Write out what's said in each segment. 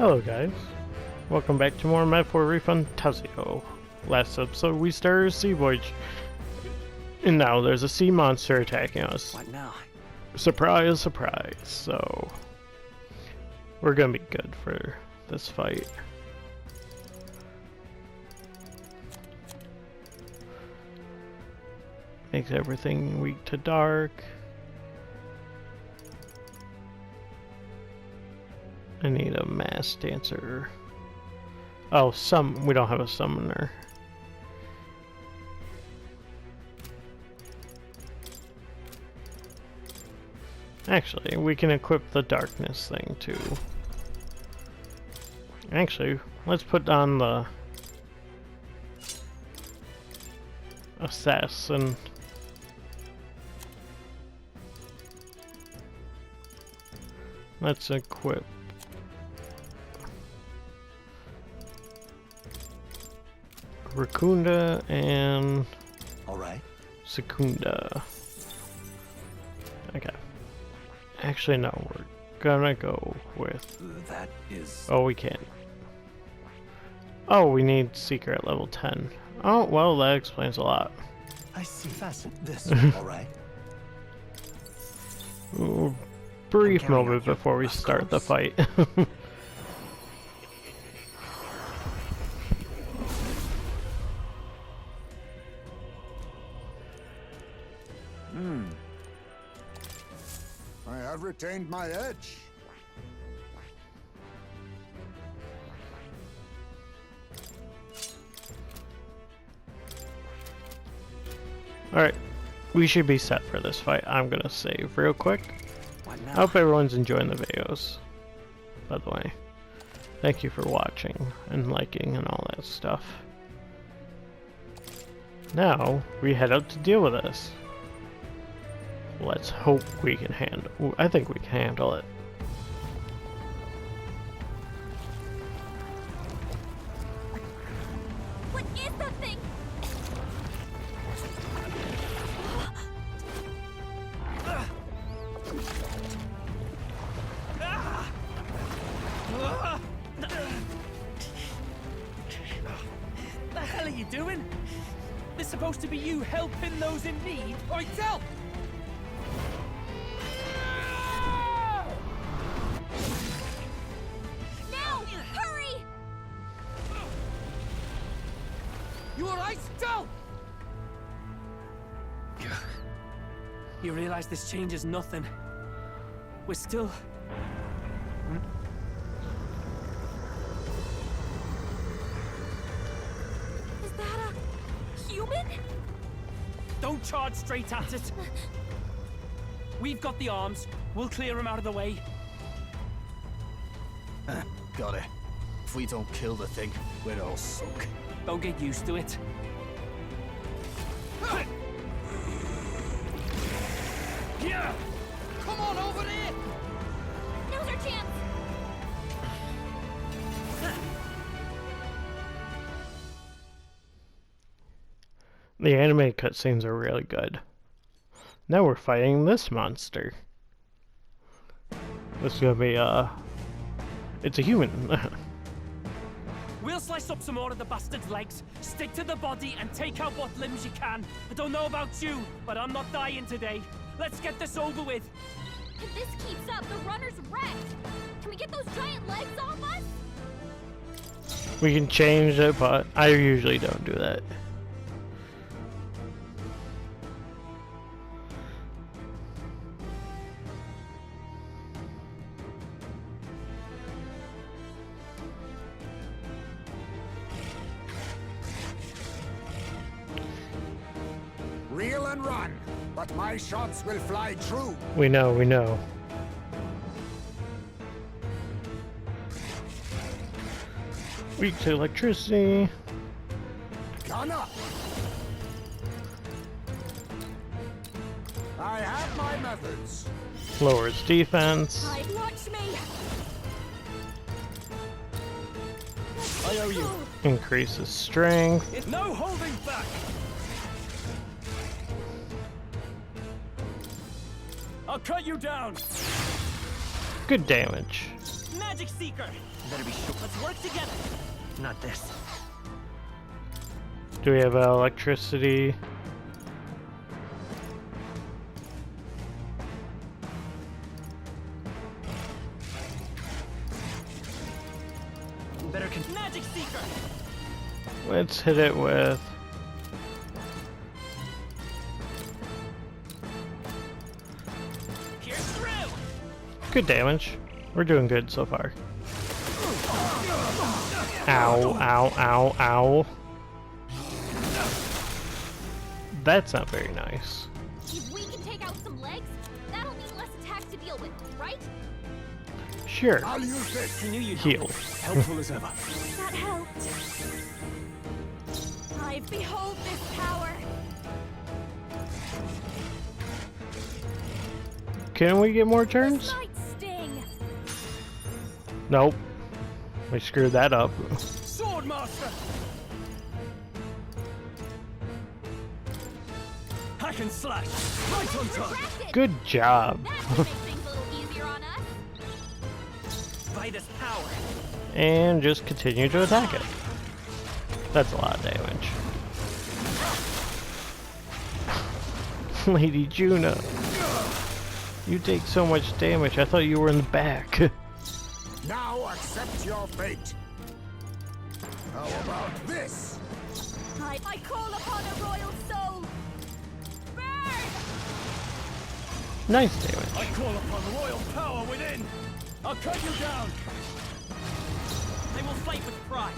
Hello guys, welcome back to more map for Refantazio. Last episode we started a sea voyage, and now there's a sea monster attacking us. What now? Surprise, surprise. So we're gonna be good for this fight. Makes everything weak to dark. I need a mass dancer. Oh, we don't have a summoner. Actually, we can equip the darkness thing too. Actually, let's put on the assassin. Let's equip Racunda and Secunda. Okay. Actually, no, we're gonna go with. That is. Oh, we can't. Oh, we need Seeker at level 10. Oh, well, that explains a lot. I see. Fasten this. All right. Ooh, brief moment before we start the fight. I have retained my edge. Alright, we should be set for this fight. I'm gonna save real quick. What now? I hope everyone's enjoying the videos, by the way. Thank you for watching and liking and all that stuff. Now, we head out to deal with this. Let's hope we can handle. Ooh, I think we can handle it. What is that thing? The hell are you doing? This supposed to be you helping those in need, or help? Now! Hurry! You alright, still? You realize this changes nothing. We're still. Is that a human? Don't charge straight at it. We've got the arms. We'll clear him out of the way. Got it. If we don't kill the thing, we're all sunk. Don't get used to it. Yeah! Come on over there! Now's our chance! The anime cutscenes are really good. Now we're fighting this monster. This is gonna be it's a human. We'll slice up some more of the bastard's legs, stick to the body, and take out what limbs you can. I don't know about you, but I'm not dying today. Let's get this over with. If this keeps up, the runner's wrecked! Can we get those giant legs off us? We can change it, but I usually don't do that. Reel and run, but my shots will fly true. We know, we know. Weak to electricity. Gun up! I have my methods. Lowers defense. Watch me! I owe you. Increases strength. It's no holding back. I'll cut you down. Good damage. Magic Seeker! Better be sure. Let's work together. Not this. Do we have electricity? Better Magic Seeker! Let's hit it with... Here's through! good damage. We're doing good so far. Ow, ow, ow, ow. That's not very nice. If we can take out some legs, that'll mean less attacks to deal with, right? Sure. I'll use this. I knew you'd Heal. Helpful as ever. That helped. I behold this power. Can we get more This turns? might sting. Nope. We screwed that up. Sword Master! Hack and slash! Right on time! Retracted. Good job. That should make things a little easier on us. By this power. And just continue to attack it. That's a lot of damage. Lady Juna. You take so much damage. I thought you were in the back. Now accept your fate. How about this? I call upon a royal soul. Burn! Nice damage. I call upon royal power within! I'll cut you down! I will fight with pride.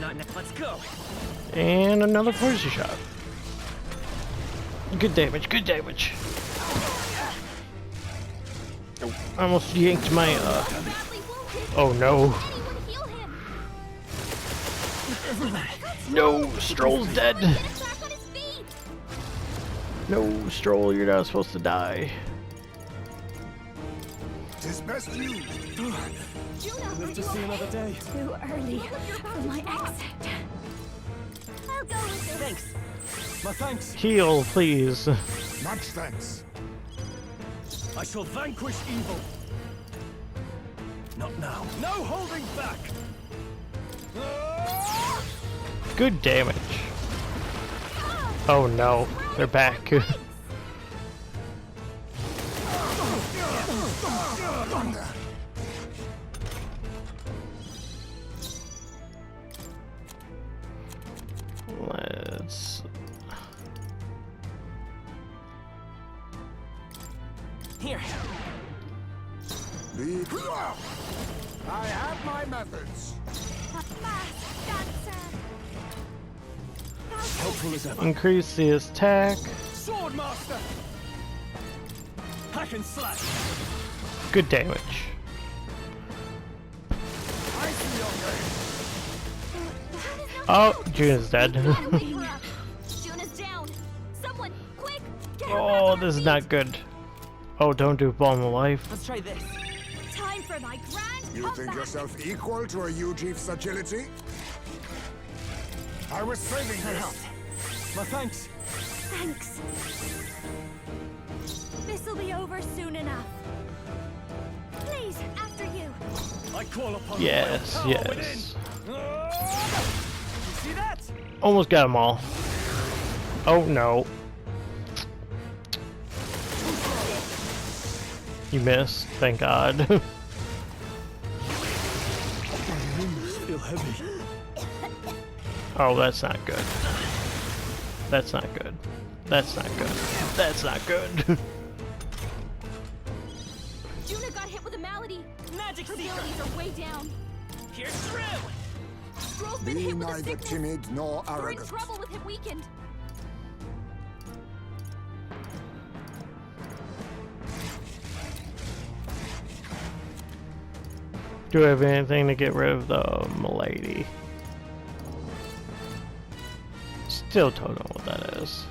Not now. Let's go. And another poison shot. Good damage, good damage. Oh, I almost yanked my, Badly wounded. oh no. Anyone heal him. No, Stroll's dead. Get us back on his feet. No, Stroll, you're not supposed to die. Tis best used. Juno, Live to see another day. too early for my exit. I'll go with this. Thanks. My thanks. Heal, please. Much thanks. I shall vanquish evil. Not now. No holding back. Good damage. Oh no, they're back. Let's... Here. I have my methods. Fast dancer. Helpful as ever. increase the attack. Sword Master. Hack and slash. Good damage. I see your game. Oh, June's dead. Juna's down. Someone, quick! Get her Oh, back on this her is not feet. good. Oh, don't do Balm of Life. Let's try this. Time for my grand You comeback. think yourself equal to a U-Chief's agility? I was saving That this. helped. My thanks. Thanks. This'll be over soon enough. Please, after you. I call upon Yes, royal power yes. within. You see that? Almost got them all. Oh no. You missed, thank God. Feel heavy. Oh, that's not good. That's not good. That's not good. That's not good. Juna got hit with a malady. Magic Her Seeker. abilities are way down. Here's through. Stroll's been Be hit with a neither sickness. timid nor We're in arrogant. trouble with him weakened. Do we have anything to get rid of the Milady? Still don't know what that is.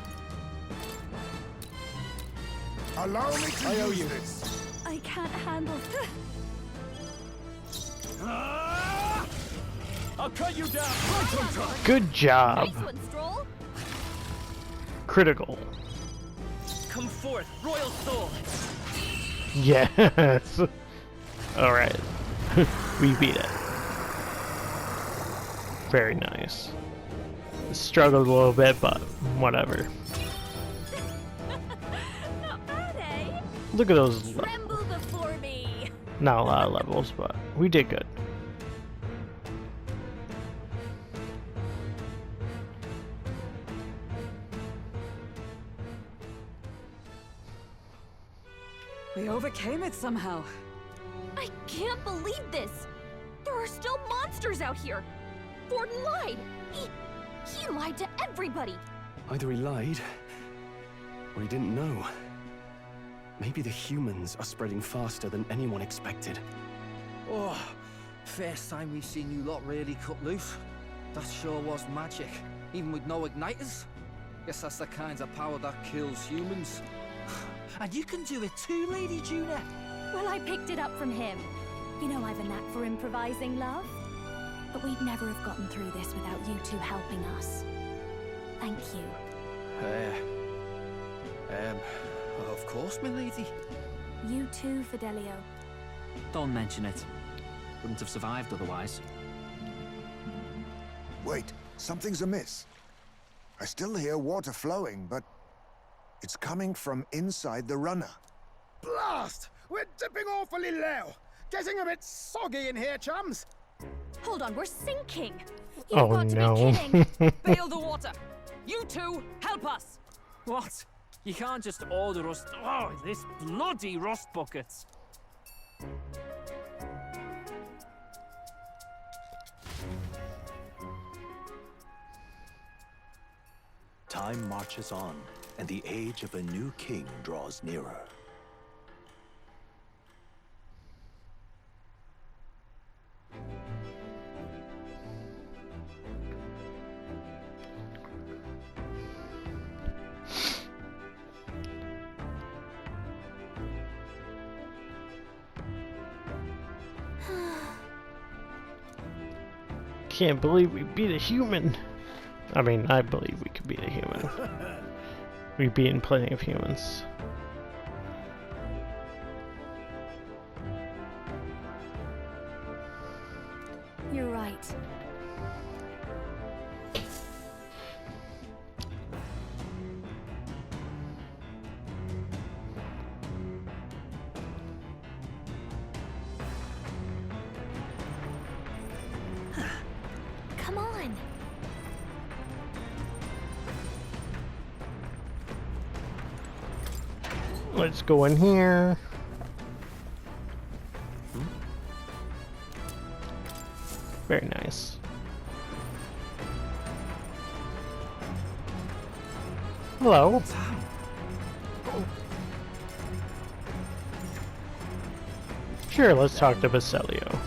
Allow me to use this. I can't handle. Ah! I'll cut you down. Right on time. Good job. Nice one, Stroll. Critical. Come forth, royal soul. Yes. Alright. We beat it. Very nice. Struggled a little bit, but whatever. Not bad, eh? Look at those. Tremble before me. Not a lot of levels, but we did good. We overcame it somehow. I can't believe this. There are still monsters out here. Forden lied. He lied to everybody. Either he lied, or he didn't know. Maybe the humans are spreading faster than anyone expected. Oh, first time we've seen you lot really cut loose. That sure was magic, even with no igniters. Guess that's the kind of power that kills humans. And you can do it too, Lady Juna. Well, I picked it up from him. You know I've a knack for improvising, love. But we'd never have gotten through this without you two helping us. Thank you. Of course, milady. You too, Fidelio. Don't mention it. Wouldn't have survived otherwise. Wait, something's amiss. I still hear water flowing, but it's coming from inside the runner. Blast! We're dipping awfully low. Getting a bit soggy in here, chums. Hold on, we're sinking. You've Oh got to no. be kidding. Bail the water! You two, help us! What? You can't just order us... Oh, this bloody rust buckets! Time marches on, and the age of a new king draws nearer. Can't believe we beat a human. I mean, I believe we could beat a human. We've beaten plenty of humans. You're right. Come on. Let's go in here. Very nice. Hello. Sure, let's talk to Basilio.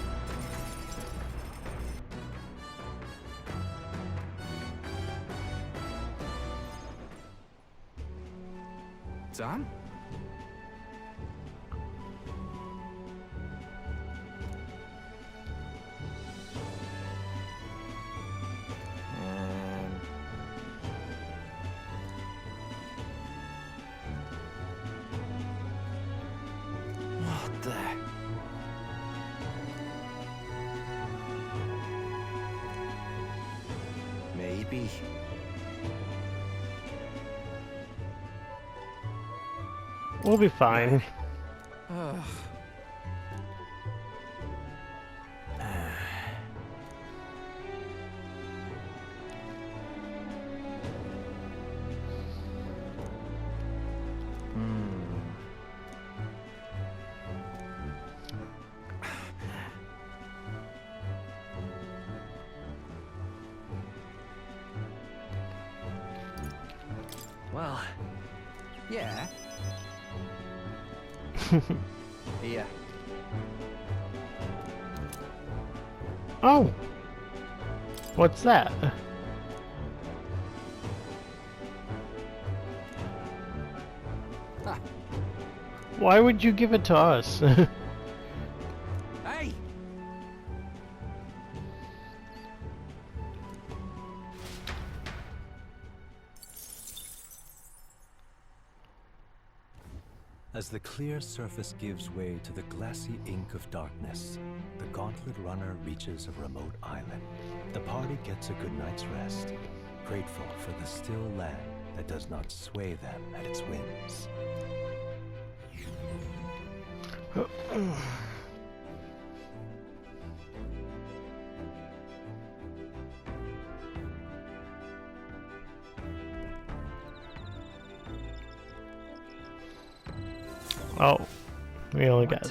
Dan? What the... Maybe. We'll be fine. Well... Yeah. Here. Oh! What's that? Why would you give it to us? Hey! As the clear surface gives way to the glassy ink of darkness, the Gauntlet Runner reaches a remote island. The party gets a good night's rest, grateful for the still land that does not sway them at its whims. Oh, we only got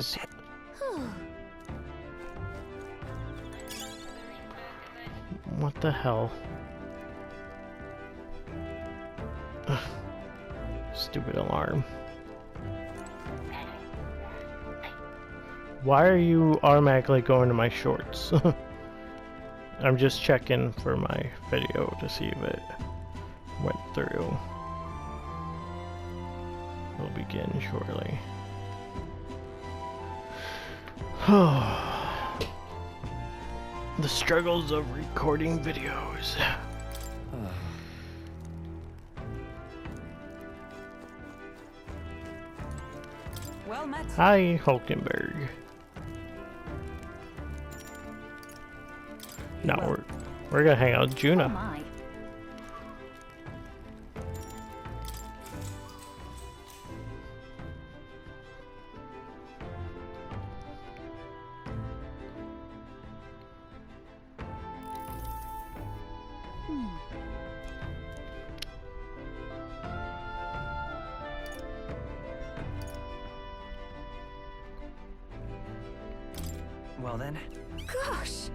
what the hell? Ugh. Stupid alarm. Why are you automatically going to my shorts? I'm just checking for my video to see if it went through. We'll begin shortly. The struggles of recording videos. Well met. Hi, Hulkenberg. No, we're gonna hang out with Juna. Oh my. Well then. Gosh!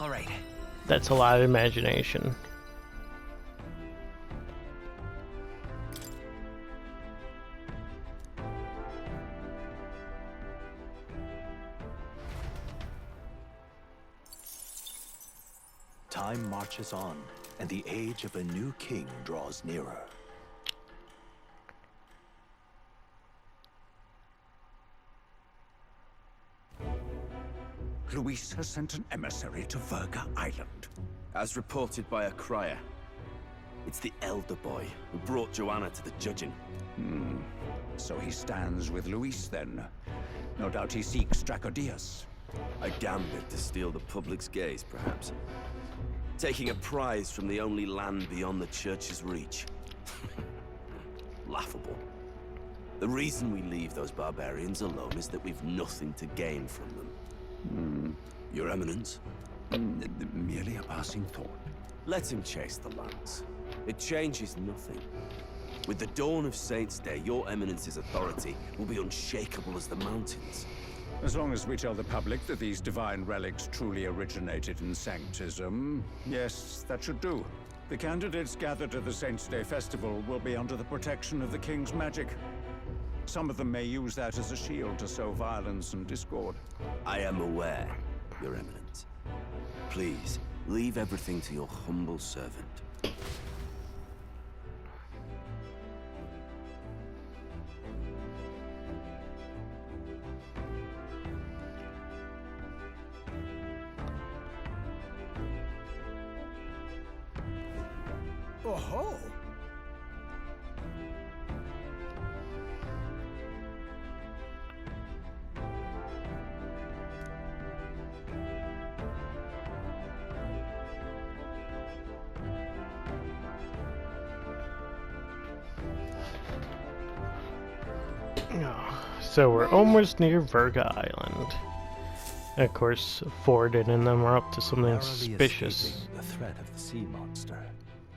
All right. That's a lot of imagination. Time marches on, and the age of a new king draws nearer. Luis has sent an emissary to Virga Island. As reported by a crier. It's the elder boy who brought Joanna to the judging. So he stands with Luis then. No doubt he seeks Dracodius. A gambit to steal the public's gaze, perhaps. Taking a prize from the only land beyond the church's reach. Laughable. The reason we leave those barbarians alone is that we've nothing to gain from them. Your Eminence? Merely a passing thought. Let him chase the lance. It changes nothing. With the dawn of Saints' Day, your Eminence's authority will be unshakable as the mountains. As long as we tell the public that these divine relics truly originated in Sanctism, yes, that should do. The candidates gathered at the Saints' Day festival will be under the protection of the King's magic. Some of them may use that as a shield to sow violence and discord. I am aware, Your Eminence. Please, leave everything to your humble servant. Oh-ho! So we're almost near Virga Island. And of course, Ford and them are up to something Narrowly suspicious. escaping the threat of the sea monster,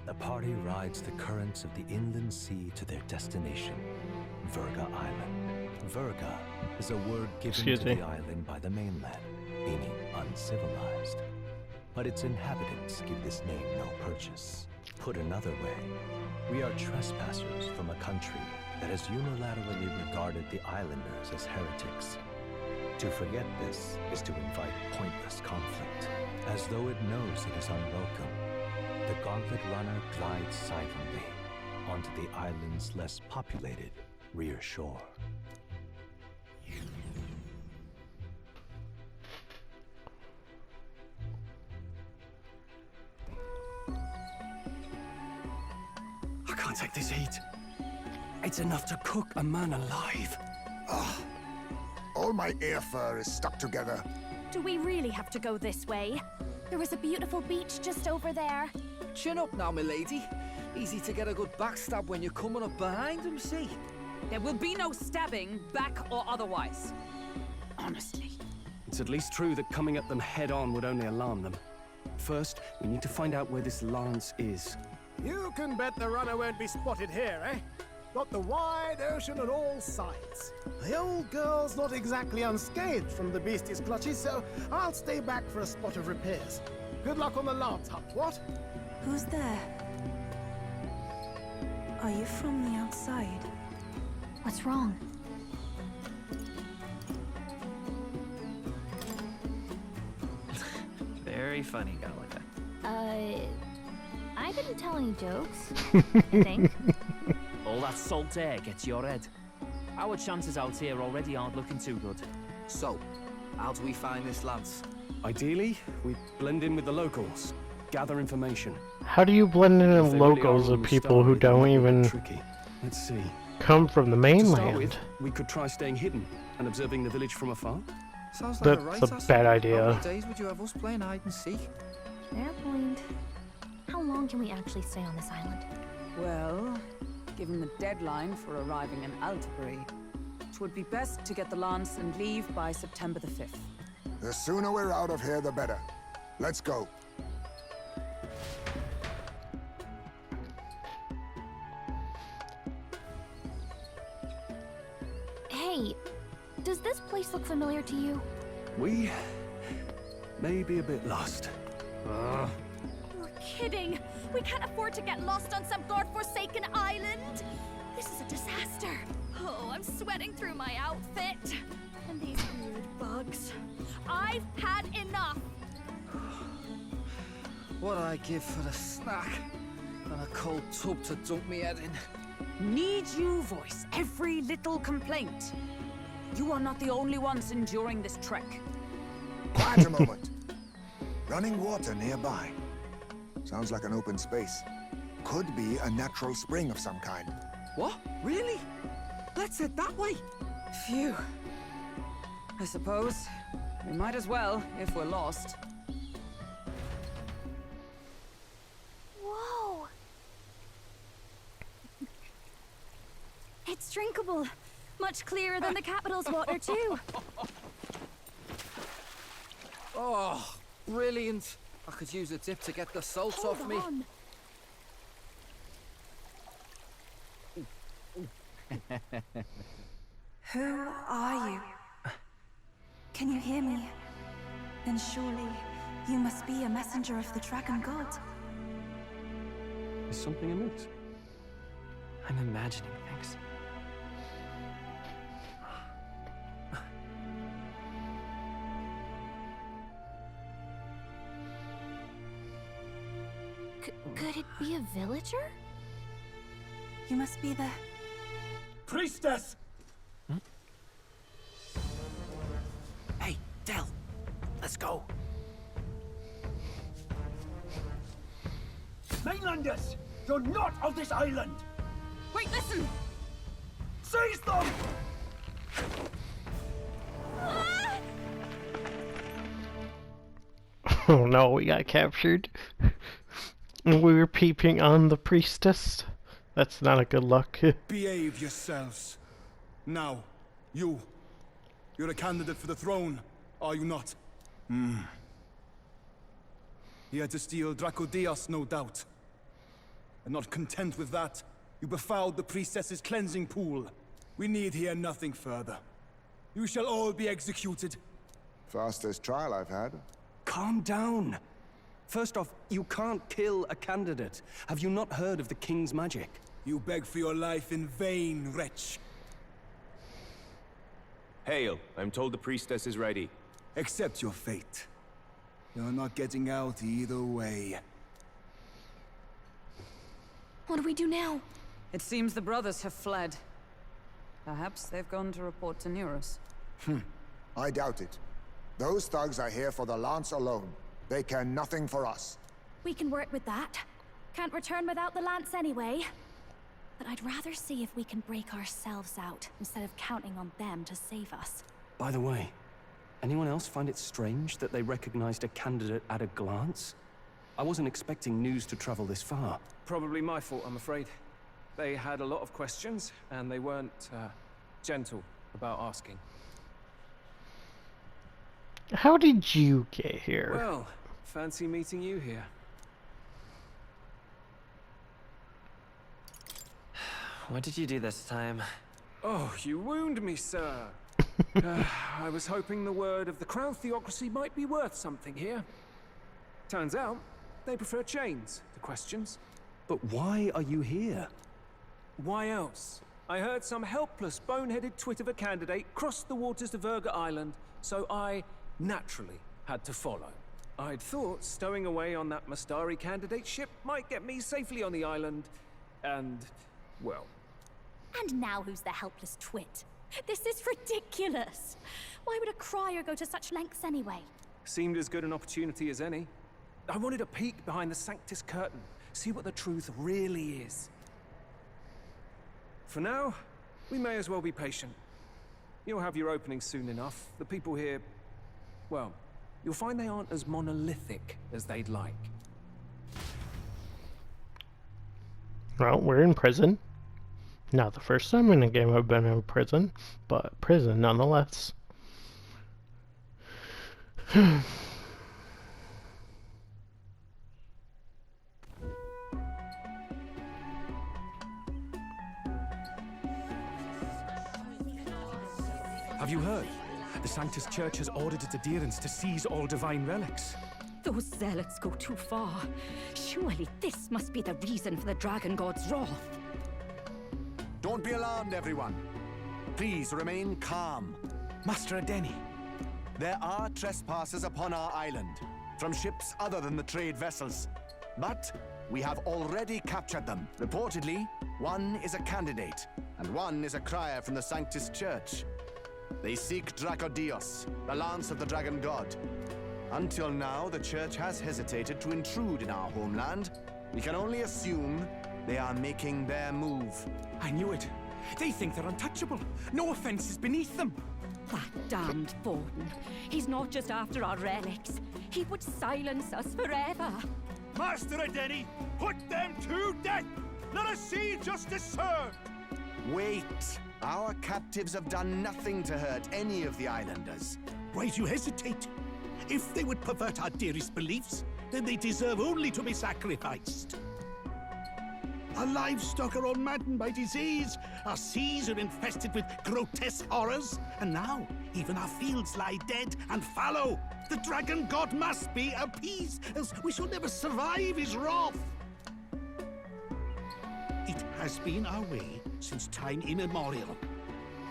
the party rides the currents of the inland sea to their destination, Virga Island. Virga is a word given to the island by the mainland, meaning uncivilized. But its inhabitants give this name no purchase. Put another way, we are trespassers from a country that has unilaterally regarded the islanders as heretics. To forget this is to invite pointless conflict, as though it knows it is unwelcome. The Gauntlet Runner glides silently onto the island's less populated rear shore. can't take this heat. It's enough to cook a man alive. All my ear fur is stuck together. Do we really have to go this way? There was a beautiful beach just over there. Chin up now, milady. Easy to get a good backstab when you're coming up behind him, see? There will be no stabbing, back or otherwise. Honestly. It's at least true that coming at them head-on would only alarm them. First, we need to find out where this lance is. You can bet the runner won't be spotted here, eh? Got the wide ocean on all sides. The old girl's not exactly unscathed from the beastie's clutches, so I'll stay back for a spot of repairs. Good luck on the lance hunt, what? Who's there? Are you from the outside? What's wrong? Very funny, Galaga. I didn't tell any jokes, I think. All that salt air gets your head. Our chances out here already aren't looking too good. So, how do we find this lance? Ideally, we blend in with the locals, gather information. How do you blend in If with they really locals are of on the people star, who it don't might be a bit even tricky. Let's see. come from the To mainland? start with, we could try staying hidden and observing the village from afar. Sounds like That's a bad idea. How many days would you have us playing hide and seek? Fair point. How long can we actually stay on this island? Well, given the deadline for arriving in Altabury, it would be best to get the lance and leave by September the 5th. The sooner we're out of here, the better. Let's go. Hey, does this place look familiar to you? We may be a bit lost. You're kidding! We can't afford to get lost on some godforsaken island! This is a disaster! Oh, I'm sweating through my outfit! And these weird bugs. I've had enough! What I give for a snack and a cold tub to dunk me head in. Need you voice every little complaint? You are not the only ones enduring this trek. Quiet a moment. Running water nearby. Sounds like an open space. Could be a natural spring of some kind. What? Really? Let's head that way. Phew. I suppose we might as well if we're lost. Whoa! It's drinkable. Much clearer than the capital's water, too. Oh, brilliant. I could use a dip to get the salt Hold off me. on. Who are you? Can you hear me? Then surely you must be a messenger of the dragon god. Is something amiss? I'm imagining things. Could it be a villager? You must be the... Priestess! Hey, Del, let's go. Mainlanders! You're not of this island! Wait, listen! Seize them! Oh no, we got captured. And we were peeping on the priestess. That's not a good luck. Behave yourselves. Now, you're a candidate for the throne, are you not? Here to steal Draco Dios, no doubt. And not content with that, you befouled the priestess's cleansing pool. We need hear nothing further. You shall all be executed. Fastest trial I've had. Calm down. First off, you can't kill a candidate. Have you not heard of the king's magic? You beg for your life in vain, wretch. Hail, I'm told the priestess is ready. Accept your fate. You're not getting out either way. What do we do now? It seems the brothers have fled. Perhaps they've gone to report to Neuros. I doubt it. Those thugs are here for the lance alone. They care nothing for us. We can work with that. Can't return without the lance anyway. I'd rather see if we can break ourselves out instead of counting on them to save us. By the way, anyone else find it strange that they recognized a candidate at a glance? I wasn't expecting news to travel this far. Probably my fault, I'm afraid. They had a lot of questions, and they weren't, gentle about asking. How did you get here? Well, fancy meeting you here. What did you do this time? Oh, you wound me, sir. I was hoping the word of the Crown theocracy might be worth something here. Turns out, they prefer chains to questions. But why are you here? Why else? I heard some helpless, boneheaded twit of a candidate crossed the waters to Virga Island, so I naturally had to follow. I'd thought stowing away on that Mastari candidate ship might get me safely on the island, and, well... And now who's the helpless twit? This is ridiculous! Why would a crier go to such lengths anyway? Seemed as good an opportunity as any. I wanted a peek behind the Sanctus curtain, see what the truth really is. For now, we may as well be patient. You'll have your opening soon enough. The people here, well, you'll find they aren't as monolithic as they'd like. Well, we're in prison. Not the first time in a game I've been in prison, but prison nonetheless. Have you heard? The Sanctus Church has ordered its adherents to seize all divine relics. Those zealots go too far. Surely this must be the reason for the Dragon God's wrath. Don't be alarmed, everyone. Please remain calm. Master Adeni. There are trespassers upon our island, from ships other than the trade vessels. But we have already captured them. Reportedly, one is a candidate, and one is a crier from the Sanctus Church. They seek Dracodios, the lance of the Dragon God. Until now, the Church has hesitated to intrude in our homeland. We can only assume they are making their move. I knew it. They think they're untouchable. No offense is beneath them. That damned Borden. He's not just after our relics. He would silence us forever. Master Adeni, put them to death! Let us see justice served! Wait! Our captives have done nothing to hurt any of the islanders. Why do you hesitate? If they would pervert our dearest beliefs, then they deserve only to be sacrificed. Our livestock are all maddened by disease, our seas are infested with grotesque horrors, and now even our fields lie dead and fallow. The Dragon God must be appeased, else we shall never survive his wrath. It has been our way since time immemorial.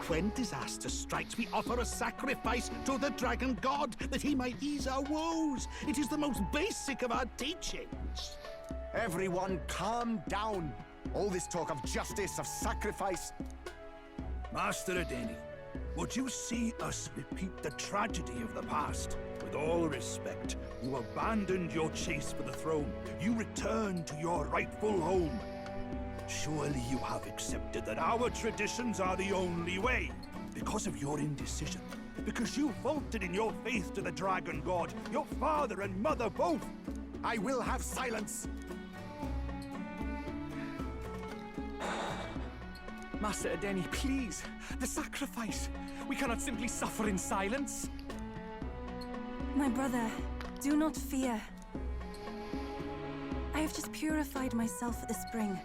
When disaster strikes, we offer a sacrifice to the Dragon God that he might ease our woes. It is the most basic of our teachings. Everyone calm down. All this talk of justice, of sacrifice. Master Adeni, would you see us repeat the tragedy of the past? With all respect, you abandoned your chase for the throne. You returned to your rightful home. Surely you have accepted that our traditions are the only way. Because of your indecision. Because you faltered in your faith to the Dragon God. Your father and mother both. I will have silence. Master Adeni, please. The sacrifice. We cannot simply suffer in silence. My brother, do not fear. I have just purified myself for the spring.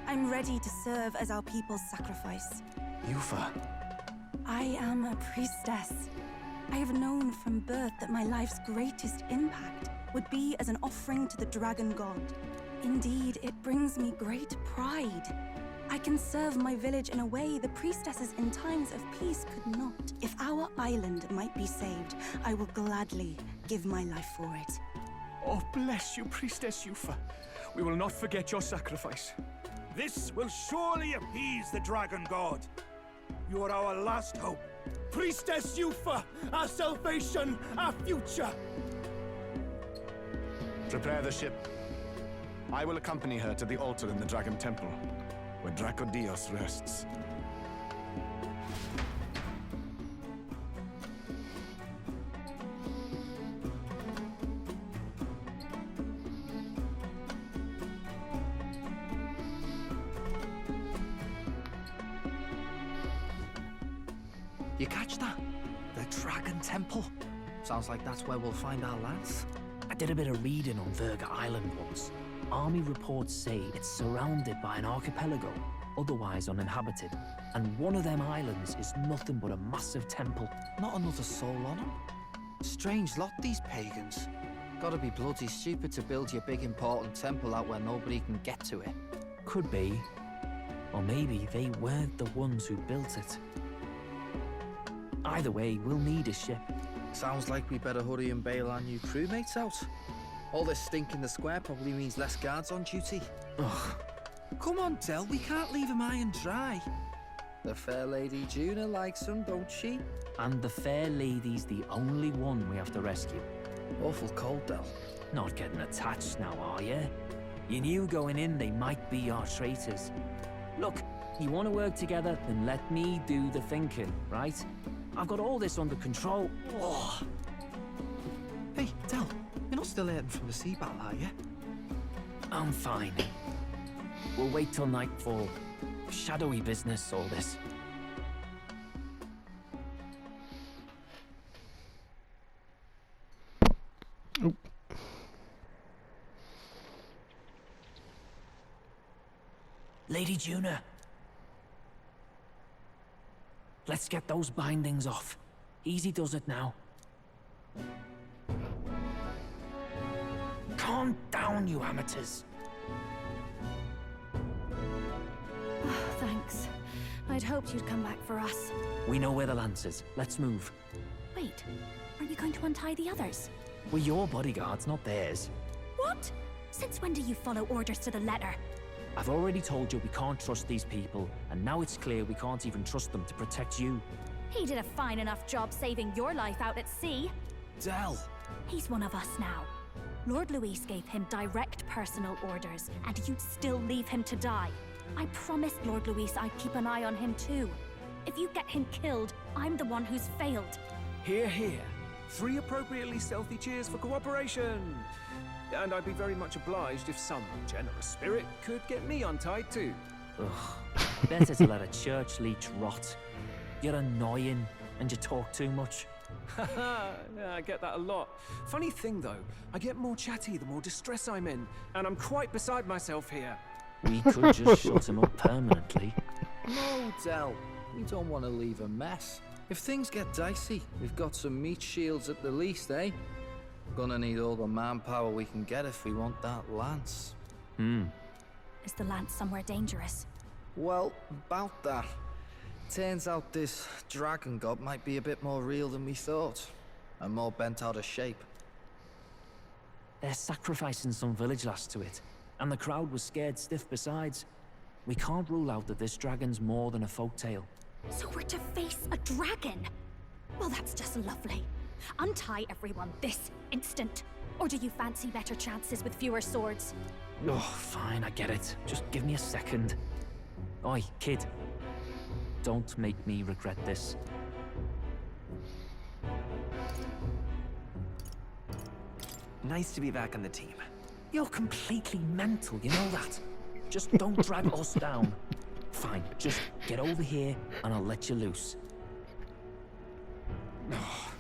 I'm ready to serve as our people's sacrifice. Yufa. I am a priestess. I have known from birth that my life's greatest impact would be as an offering to the Dragon God. Indeed, it brings me great pride. I can serve my village in a way the priestesses in times of peace could not. If our island might be saved, I will gladly give my life for it. Oh, bless you, Priestess Yufa. We will not forget your sacrifice. This will surely appease the Dragon God. You are our last hope. Priestess Yufa, our salvation, our future. Prepare the ship. I will accompany her to the altar in the Dragon Temple. where Dracodios rests. You catch that? The Dragon Temple. Sounds like that's where we'll find our lance. I did a bit of reading on Virga Island once. Army reports say it's surrounded by an archipelago, otherwise uninhabited. And one of them islands is nothing but a massive temple. Not another soul on them. Strange lot, these pagans. Gotta be bloody stupid to build your big important temple out where nobody can get to it. Could be. Or maybe they weren't the ones who built it. Either way, we'll need a ship. Sounds like we better hurry and bail our new crewmates out. All this stink in the square probably means less guards on duty. Ugh. Come on, Del, we can't leave him high and dry. The fair lady Juna likes him, don't she? And the fair lady's the only one we have to rescue. Awful cold, Del. Not getting attached now, are you? You knew going in they might be our traitors. Look, you want to work together, then let me do the thinking, right? I've got all this under control. Oh. Hey, Del, you're not still hurting from the sea battle, are you? I'm fine. We'll wait till nightfall. Shadowy business, all this. Oop. Lady Juna. Let's get those bindings off. Easy does it now. Calm down, you amateurs. Oh, thanks. I'd hoped you'd come back for us. We know where the lance is. Let's move. Wait, are you going to untie the others? We're your bodyguards, not theirs. What? Since when do you follow orders to the letter? I've already told you we can't trust these people, and now it's clear we can't even trust them to protect you. He did a fine enough job saving your life out at sea. Del! He's one of us now. Lord Luis gave him direct personal orders, and you'd still leave him to die. I promised Lord Luis I'd keep an eye on him too. If you get him killed, I'm the one who's failed. Hear, hear. 3 appropriately stealthy cheers for cooperation. And I'd be very much obliged if some generous spirit could get me untied too. Ugh. Better to let a church leech rot. You're annoying, and you talk too much. Haha, yeah, I get that a lot. Funny thing though, I get more chatty the more distress I'm in, and I'm quite beside myself here. We could just shut him up permanently. No, Del. We don't want to leave a mess. If things get dicey, we've got some meat shields at the least, eh? Gonna need all the manpower we can get if we want that lance. Is the lance somewhere dangerous? Well, about that. Turns out this dragon god might be a bit more real than we thought. And more bent out of shape. They're sacrificing some village lass to it, and the crowd was scared stiff besides. We can't rule out that this dragon's more than a folktale. So we're to face a dragon? Well, that's just lovely. Untie everyone this instant. Or do you fancy better chances with fewer swords? Oh, fine, I get it. Just give me a second. Oi, kid. Don't make me regret this. Nice to be back on the team. You're completely mental, you know that? Just don't drag us down. Fine, just get over here and I'll let you loose. Oh,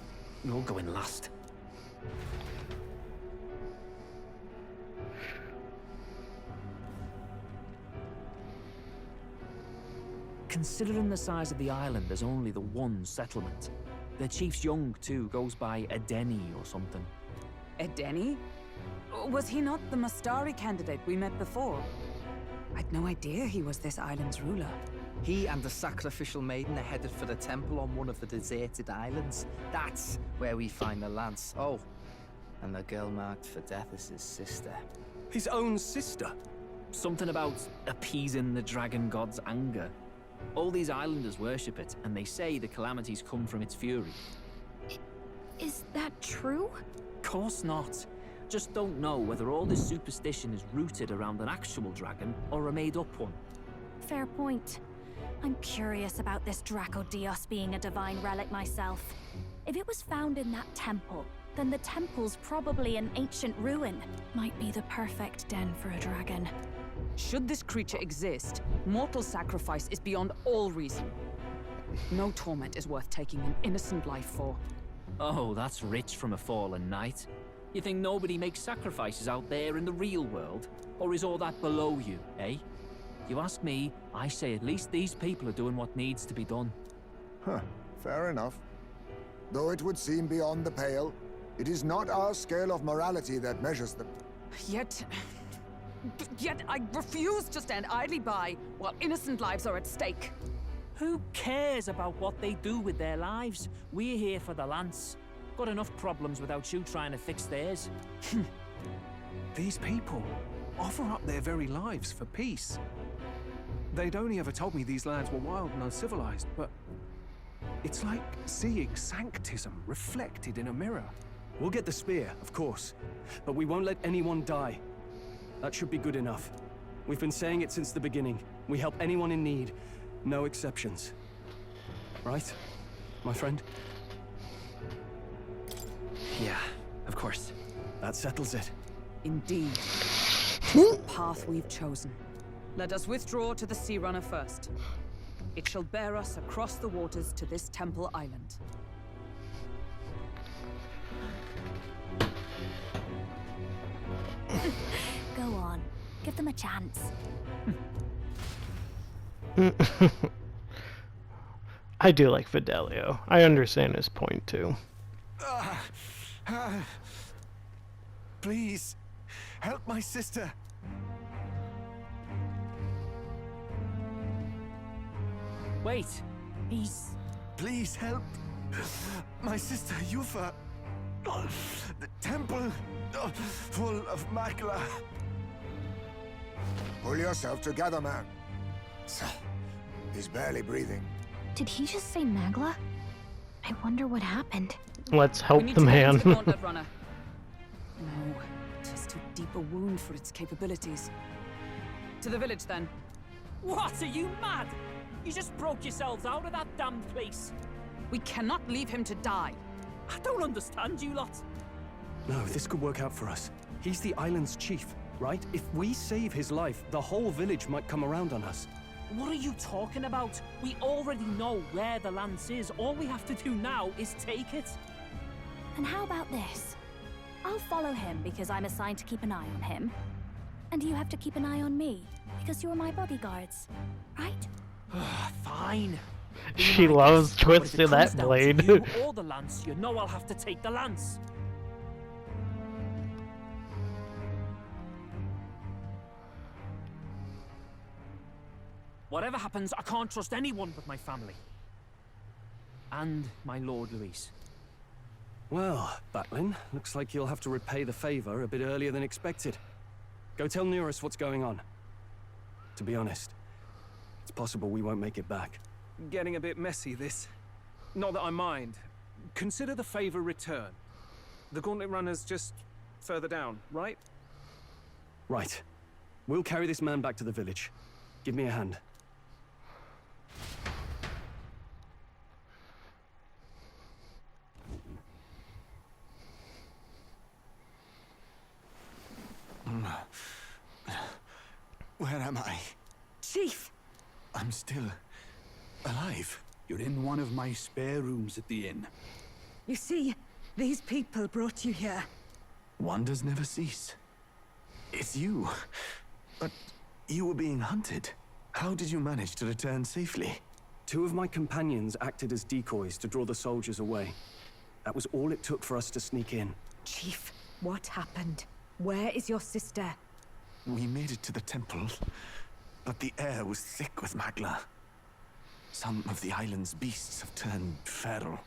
you're going last. Considering the size of the island, there's only the one settlement. The chief's young, too, goes by Edeni or something. Edeni? Was he not the Mastari candidate we met before? I'd no idea he was this island's ruler. He and the sacrificial maiden are headed for the temple on one of the deserted islands. That's where we find the lance. Oh, and the girl marked for death is his sister. His own sister? Something about appeasing the dragon god's anger. All these islanders worship it, and they say the calamities come from its fury. Is that true? Course not. Just don't know whether all this superstition is rooted around an actual dragon or a made-up one. fair point. I'm curious about this Dracodios being a divine relic myself. If it was found in that temple, then the temple's probably an ancient ruin. Might be the perfect den for a dragon. Should this creature exist, mortal sacrifice is beyond all reason. No torment is worth taking an innocent life for. Oh, that's rich from a fallen knight. You think nobody makes sacrifices out there in the real world? Or is all that below you, eh? You ask me, I say at least these people are doing what needs to be done. Huh, fair enough. Though it would seem beyond the pale, it is not our scale of morality that measures them. Yet I refuse to stand idly by while innocent lives are at stake. Who cares about what they do with their lives? We're here for the lance. Got enough problems without you trying to fix theirs. These people offer up their very lives for peace. They'd only ever told me these lands were wild and uncivilized, but it's like seeing sanctism reflected in a mirror. We'll get the spear, of course, but we won't let anyone die. That should be good enough. We've been saying it since the beginning. We help anyone in need, no exceptions. Right, my friend? Yeah, of course. That settles it. Indeed. It's the path we've chosen. Let us withdraw to the Sea Runner first. It shall bear us across the waters to this temple island. Go on. Give them a chance. I do like Fidelio. I understand his point too. Please, help my sister. Wait, he's... Please help my sister Yufa. The temple full of Magla. Pull yourself together, man. He's barely breathing. Did he just say Magla? I wonder what happened. Let's help the man. No, tis too deep a wound for its capabilities. To the village, then. What? Are you mad? You just broke yourselves out of that damn place. We cannot leave him to die. I don't understand you lot. No, this could work out for us. He's the island's chief, right? If we save his life, the whole village might come around on us. What are you talking about? We already know where the lance is. All we have to do now is take it. And how about this? I'll follow him because I'm assigned to keep an eye on him. And you have to keep an eye on me because you're my bodyguards, right? Fine. She loves twisting that blade. You or the lance, you know I'll have to take the lance. Whatever happens, I can't trust anyone but my family. And my Lord Luis. Well, Batlin, looks like you'll have to repay the favor a bit earlier than expected. Go tell Neurus what's going on. To be honest, it's possible we won't make it back. Getting a bit messy, this. Not that I mind. Consider the favor returned. The Gauntlet Runner's just further down, right? Right. We'll carry this man back to the village. Give me a hand. Where am I? Chief! I'm still alive. You're in one of my spare rooms at the inn. You see, these people brought you here. Wonders never cease. It's you. But you were being hunted. How did you manage to return safely? 2 of my companions acted as decoys to draw the soldiers away. That was all it took for us to sneak in. Chief, what happened? Where is your sister? We made it to the temple, but the air was thick with Magla. Some of the island's beasts have turned feral.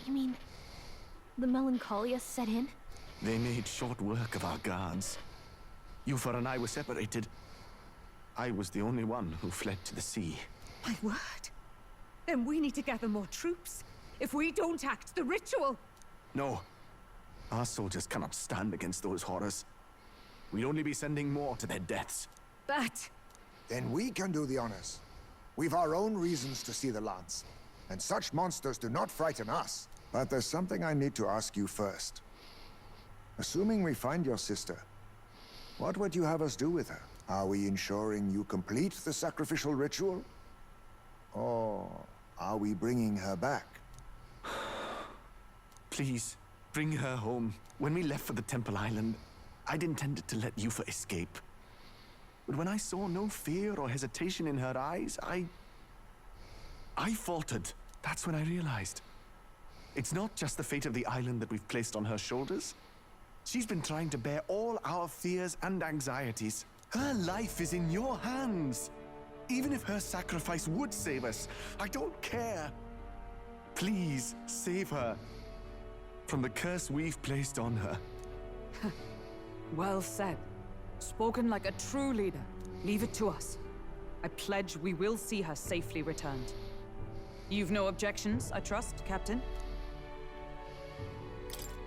You mean the Melancholia set in? They made short work of our guards. Yufa and I were separated. I was the only one who fled to the sea. My word. Then we need to gather more troops. If we don't act, the ritual... No. Our soldiers cannot stand against those horrors. We'd only be sending more to their deaths. But... Then we can do the honors. We've our own reasons to see the lance, and such monsters do not frighten us. But there's something I need to ask you first. Assuming we find your sister, what would you have us do with her? Are we ensuring you complete the sacrificial ritual? Or are we bringing her back? Please, bring her home. When we left for the Temple Island, I'd intended to let Yufa escape. But when I saw no fear or hesitation in her eyes, I faltered. That's when I realized. It's not just the fate of the island that we've placed on her shoulders. She's been trying to bear all our fears and anxieties. Her life is in your hands. Even if her sacrifice would save us, I don't care. Please, save her from the curse we've placed on her. Well said. Spoken like a true leader. Leave it to us. I pledge we will see her safely returned. You've no objections, I trust, Captain?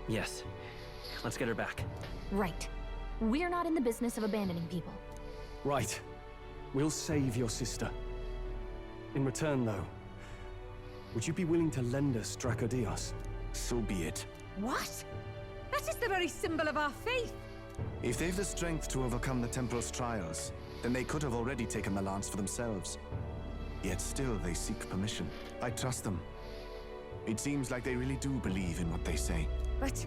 Yes. Let's get her back. Right. We're not in the business of abandoning people. Right. We'll save your sister. In return, though, would you be willing to lend us Dracodios? So be it. What? That is the very symbol of our faith! If they've the strength to overcome the Templars' trials, then they could have already taken the lance for themselves. Yet still they seek permission. I trust them. It seems like they really do believe in what they say. But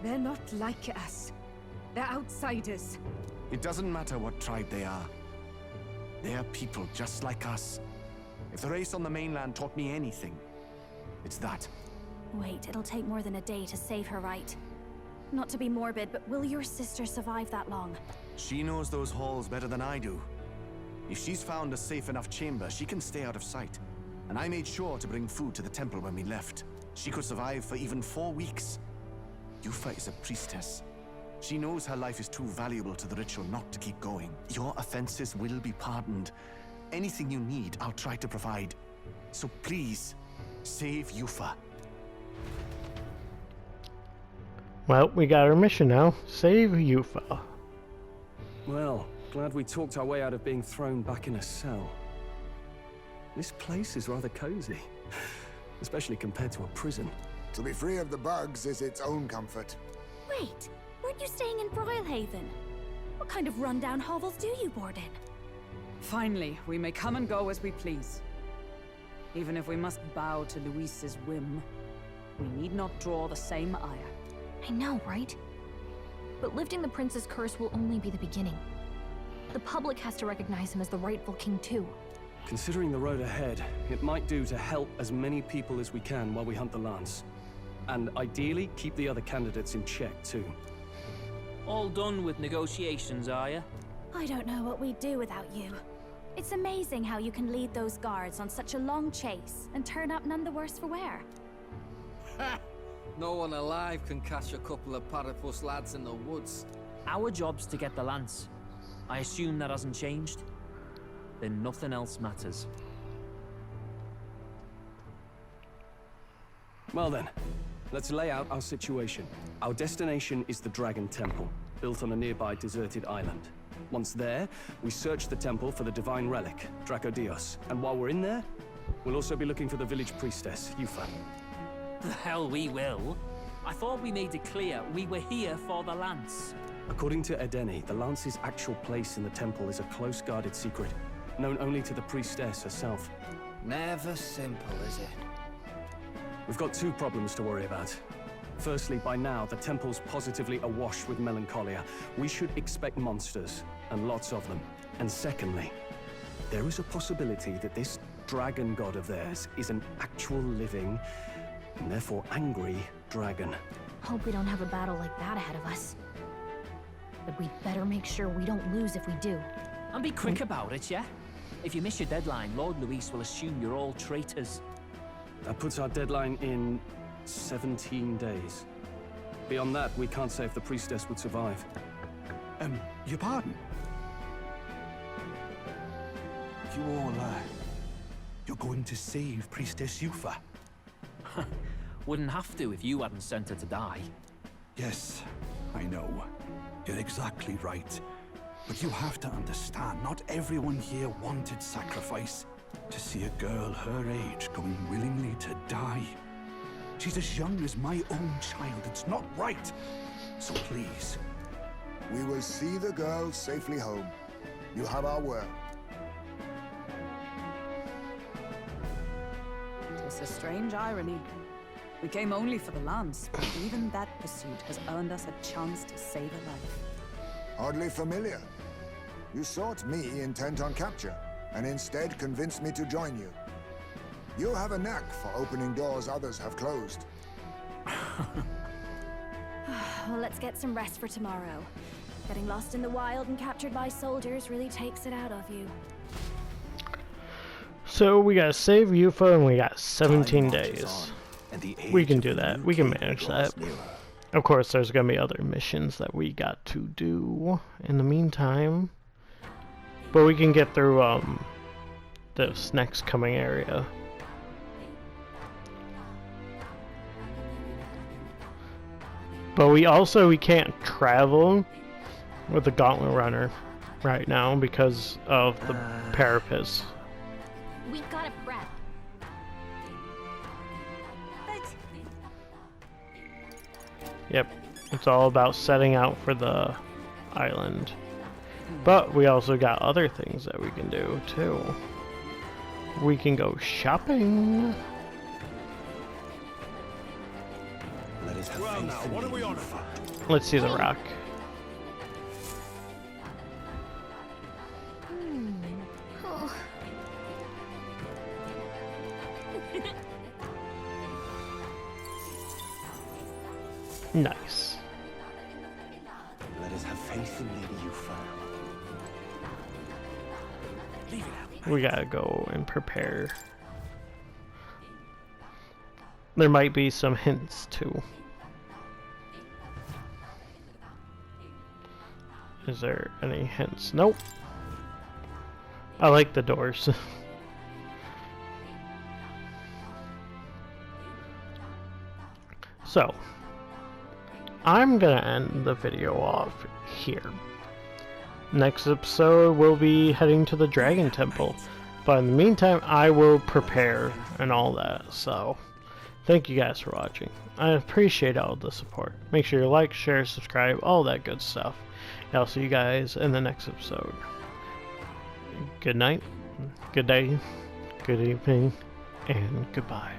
they're not like us. They're outsiders. It doesn't matter what tribe they are. They're people just like us. If the race on the mainland taught me anything, it's that. Wait, it'll take more than a day to save her, right? Not to be morbid, but will your sister survive that long? She knows those halls better than I do. If she's found a safe enough chamber, she can stay out of sight. And I made sure to bring food to the temple when we left. She could survive for even 4 weeks. Yufa is a priestess. She knows her life is too valuable to the ritual not to keep going. Your offenses will be pardoned. Anything you need, I'll try to provide. So please, save Yufa. Well, we got our mission now. Save Yufa. Well, glad we talked our way out of being thrown back in a cell. This place is rather cozy, especially compared to a prison. To be free of the bugs is its own comfort. Wait, weren't you staying in Broilhaven? What kind of rundown hovels do you board in? Finally, we may come and go as we please. Even if we must bow to Luis's whim, we need not draw the same ire. I know, right? But lifting the prince's curse will only be the beginning. The public has to recognize him as the rightful king too. Considering the road ahead, it might do to help as many people as we can while we hunt the lance. And ideally, keep the other candidates in check too. All done with negotiations, are you? I don't know what we'd do without you. It's amazing how you can lead those guards on such a long chase and turn up none the worse for wear. No one alive can catch a couple of platypus lads in the woods. Our job's to get the lance. I assume that hasn't changed? Then nothing else matters. Well then, let's lay out our situation. Our destination is the Dragon Temple, built on a nearby deserted island. Once there, we search the temple for the divine relic, Dracodios. And while we're in there, we'll also be looking for the village priestess, Yufa. The hell we will. I thought we made it clear we were here for the lance. According to Edeni, the lance's actual place in the temple is a close-guarded secret, known only to the priestess herself. Never simple, is it? We've got 2 problems to worry about. Firstly, by now, the temple's positively awash with melancholia. We should expect monsters, and lots of them. And secondly, there is a possibility that this dragon god of theirs is an actual living, and therefore angry, dragon. Hope we don't have a battle like that ahead of us. But we'd better make sure we don't lose if we do. And be quick about it, yeah? If you miss your deadline, Lord Luis will assume you're all traitors. That puts our deadline in 17 days. Beyond that, we can't say if the priestess would survive. Your pardon? You all, you're going to save Priestess Yufa? Wouldn't have to if you hadn't sent her to die. Yes, I know. You're exactly right. But you have to understand, not everyone here wanted sacrifice. To see a girl her age going willingly to die. She's as young as my own child. It's not right. So please. We will see the girl safely home. You have our word. It's a strange irony. We came only for the lance, but even that pursuit has earned us a chance to save a life. Oddly familiar. You sought me intent on capture, and instead convinced me to join you. You have a knack for opening doors others have closed. Well, let's get some rest for tomorrow. Getting lost in the wild and captured by soldiers really takes it out of you. So we gotta save Yufa and we got 17 days. We can do that. We can manage that. Of course, there's gonna be other missions that we got to do in the meantime. But we can get through this next coming area. But we can't travel with the Gauntlet Runner right now because of the Parapets. We gotta prep. Yep, it's all about setting out for the island. But we also got other things that we can do too. We can go shopping. Well now, what are we on about? Let's see the rock. Oh. Nice. Let us have faith in Lady Yufa. Leave it out. We gotta go and prepare. There might be some hints too. Is there any hints? Nope. I like the doors. So, I'm gonna end the video off here. Next episode, we'll be heading to the Dragon Temple. But in the meantime, I will prepare and all that. So, thank you guys for watching. I appreciate all the support. Make sure you like, share, subscribe, all that good stuff. And I'll see you guys in the next episode. Good night, good day, good evening, and goodbye.